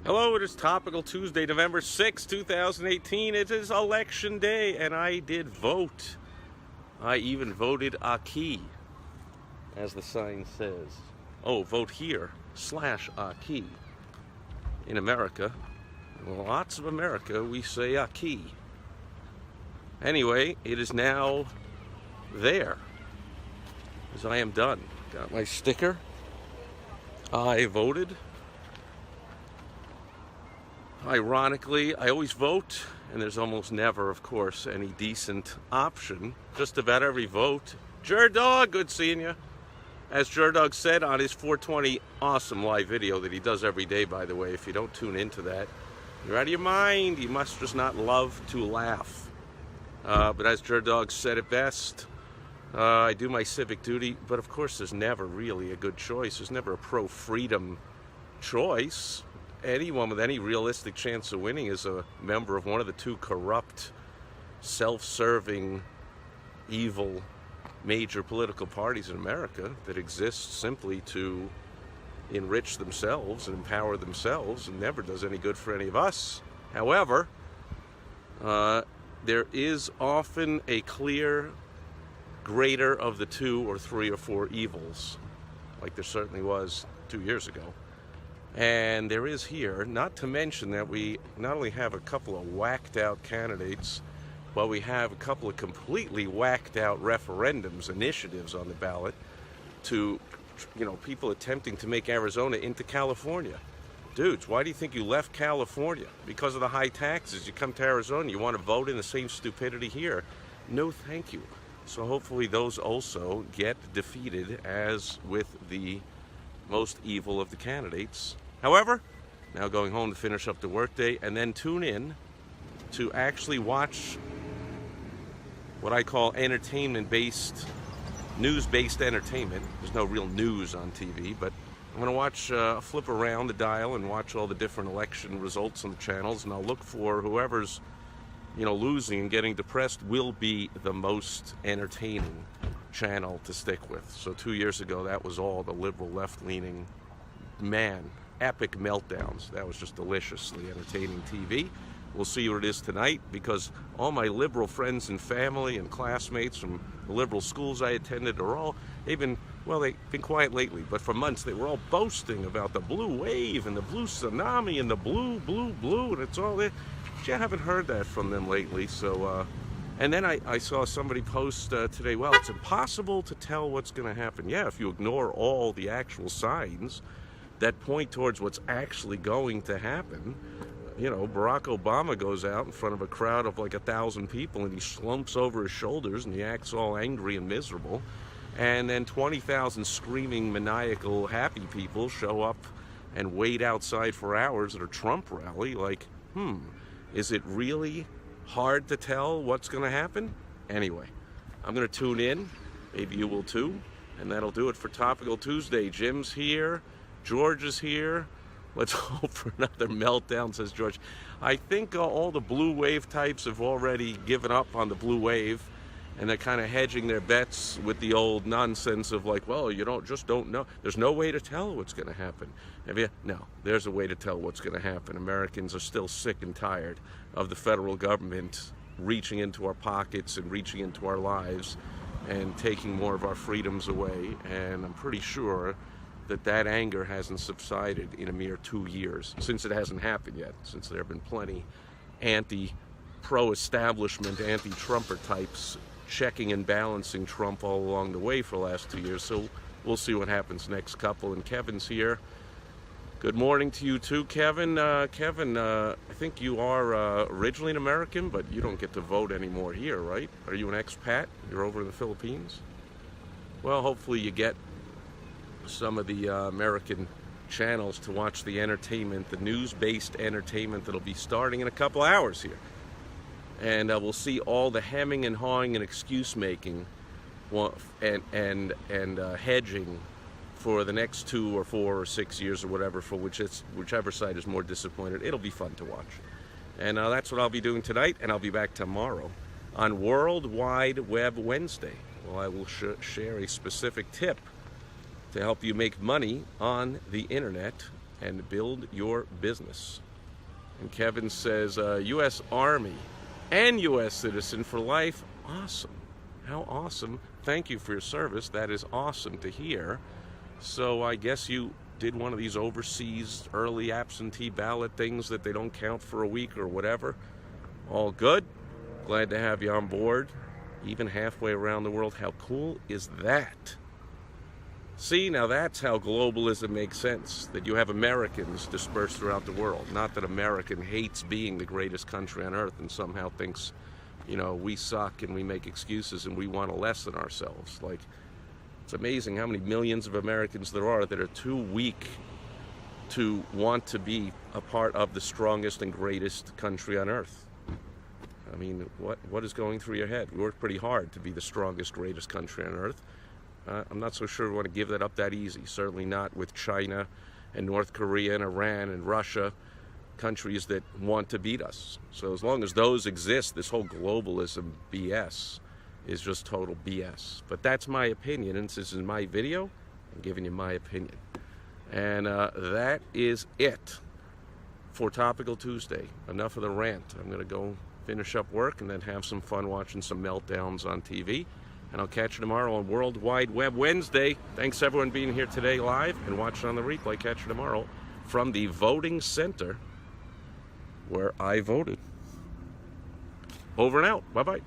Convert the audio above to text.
Hello, it is Topical Tuesday, November 6, 2018. It is election day, and I did vote. I even voted Aki, as the sign says. Oh, vote here, /Aki. In America, lots of America, we say Aki. Anyway, it is now there, as I am done. Got my sticker. I voted. Ironically, I always vote, and there's almost never, of course, any decent option. Just about every vote. Jerdog, good seeing you. As Jerdog said on his 420 awesome live video that he does every day, by the way, if you don't tune into that, you're out of your mind. You must just not love to laugh. But as Jerdog said it best, I do my civic duty, but of course there's never really a good choice. There's never a pro-freedom choice. Anyone with any realistic chance of winning is a member of one of the two corrupt, self-serving, evil, major political parties in America that exist simply to enrich themselves and empower themselves and never does any good for any of us. However, there is often a clear greater of the two or three or four evils, like there certainly was 2 years ago. And there is here, not to mention that we not only have a couple of whacked out candidates, but we have a couple of completely whacked out referendums, initiatives on the ballot to, people attempting to make Arizona into California. Dudes, why do you think you left California? Because of the high taxes. You come to Arizona, you want to vote in the same stupidity here. No, thank you. So hopefully those also get defeated, as with the most evil of the candidates. However, now going home to finish up the workday and then tune in to actually watch what I call entertainment-based, news-based entertainment. There's no real news on TV, but I'm going to watch, flip around the dial and watch all the different election results on the channels, and I'll look for whoever's, losing and getting depressed will be the most entertaining channel to stick with. So 2 years ago, that was all the liberal left-leaning, epic meltdowns. That was just deliciously entertaining TV. We'll see what it is tonight, because all my liberal friends and family and classmates from the liberal schools I attended they've been quiet lately, but for months they were all boasting about the blue wave and the blue tsunami and the blue, and it's all there. But I haven't heard that from them lately, so, and then I saw somebody post today, well, it's impossible to tell what's going to happen. Yeah, if you ignore all the actual signs that point towards what's actually going to happen. Barack Obama goes out in front of a crowd of like 1,000 people and he slumps over his shoulders and he acts all angry and miserable. And then 20,000 screaming, maniacal, happy people show up and wait outside for hours at a Trump rally. Like, is it really hard to tell what's going to happen? Anyway, I'm going to tune in. Maybe you will too. And that'll do it for Topical Tuesday. Jim's here. George is here. Let's hope for another meltdown, says George. I think all the blue wave types have already given up on the blue wave, and they're kind of hedging their bets with the old nonsense of like, well, you don't know. There's no way to tell what's going to happen. No, there's a way to tell what's going to happen. Americans are still sick and tired of the federal government reaching into our pockets and reaching into our lives and taking more of our freedoms away, and I'm pretty sure that anger hasn't subsided in a mere 2 years, since it hasn't happened yet, since there have been plenty pro-establishment, anti-Trumper types checking and balancing Trump all along the way for the last 2 years. So we'll see what happens next couple. And Kevin's here. Good morning to you too, Kevin. Kevin, I think you are originally an American, but you don't get to vote anymore here, right? Are you an expat? You're over in the Philippines? Well, hopefully you get some of the American channels to watch the entertainment, the news-based entertainment that'll be starting in a couple hours here. And we'll see all the hemming and hawing and excuse-making and hedging for the next 2 or 4 or 6 years or whatever, for whichever side is more disappointed. It'll be fun to watch. And that's what I'll be doing tonight, and I'll be back tomorrow on World Wide Web Wednesday. Well, I will share a specific tip to help you make money on the internet and build your business. And Kevin says, U.S. Army and U.S. citizen for life. Awesome. How awesome. Thank you for your service. That is awesome to hear. So I guess you did one of these overseas early absentee ballot things that they don't count for a week or whatever. All good. Glad to have you on board, even halfway around the world. How cool is that? See, now that's how globalism makes sense, that you have Americans dispersed throughout the world. Not that American hates being the greatest country on earth and somehow thinks, you know, we suck and we make excuses and we want to lessen ourselves. Like, it's amazing how many millions of Americans there are that are too weak to want to be a part of the strongest and greatest country on earth. I mean, what is going through your head? We work pretty hard to be the strongest, greatest country on earth. I'm not so sure we want to give that up that easy. Certainly not with China and North Korea and Iran and Russia, countries that want to beat us. So as long as those exist, this whole globalism BS is just total BS. But that's my opinion, and this is my video. I'm giving you my opinion. And that is it for Topical Tuesday. Enough of the rant. I'm going to go finish up work and then have some fun watching some meltdowns on TV. And I'll catch you tomorrow on World Wide Web Wednesday. Thanks everyone being here today live and watching on the replay. Catch you tomorrow from the voting center where I voted. Over and out. Bye-bye.